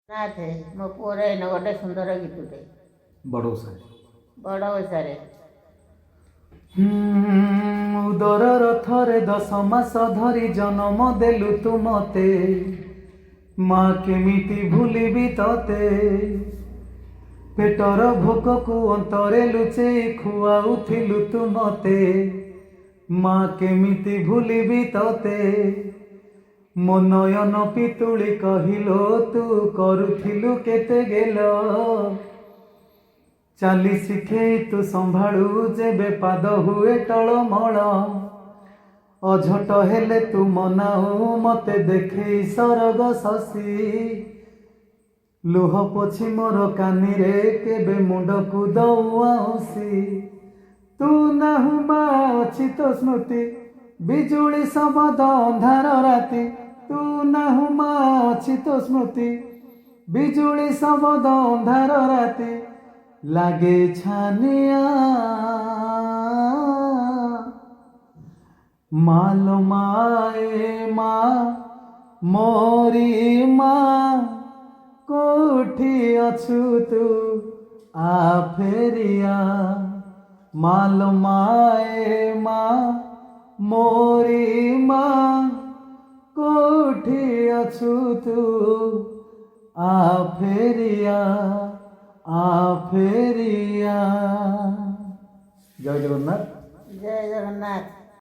ନାଥ ମୋ ପୁଅର ଏଇନେ ଗୋଟେ ସୁନ୍ଦର ଗୀତଟେ ବଡ଼ ଓଷାରେ ବଡ଼ ଓଷାରେ। ଉଦର ରଥରେ 10 ମାସ ଧରି ଜନ୍ମ ଦେଲୁ ତୁ ମତେ, ମା କେମିତି ଭୁଲିବି ତତେ। ପେଟର ଭୋକକୁ ଅନ୍ତରେ ଲୁଚେଇ ଖୁଆଉଥିଲୁ ତୁ ମତେ, ମା କେମିତି ଭୁଲିବି ତତେ। ମୋ ନୟନ ପିତୁଳି କହିଲ ତୁ କରୁଥିଲୁ କେତେ ଗେଲ। ଚାଲି ଶିଖେଇ ତୁ ସମ୍ଭାଳୁ ଯେବେ ପାଦ ହୁଏ ଟଳମଳ। ଅଝଟ ହେଲେ ତୁ ମନାଉ ମତେ ଦେଖେଇ ସରଗ ଶଶୀ। ଲୁହ ପୋଛି ମୋର କାନିରେ କେବେ ମୁଣ୍ଡକୁ ଦଉ ଆଉଁସି। ତୁ ନାହୁଁ ମା ଅଛି ତ ସ୍ମୃତି, ବିଜୁଳି ଶବଦ ଅନ୍ଧାର ରାତି। ତୁ ନାହୁଁ ମା ଅଛି ତ ସ୍ମୃତି, ବିଜୁଳି ଶବଦ ଅନ୍ଧାର ରାତି। ଲାଗେ ଛାନିଆ ମାଲ ମାଏ ମା ମୋରି ମା, କୋଉଠି ଅଛୁ ତୁ ଆ ଫେରିଆ। ମାଲ ମାଏ ମା ମୋରି ମା, କୋଉଠି ଅଛୁ ତୁ ଆ ଫେରିଆ ଆ ଫେରିଆ। ଜୟ ଜଗନ୍ନାଥ। ଜୟ ଜଗନ୍ନାଥ।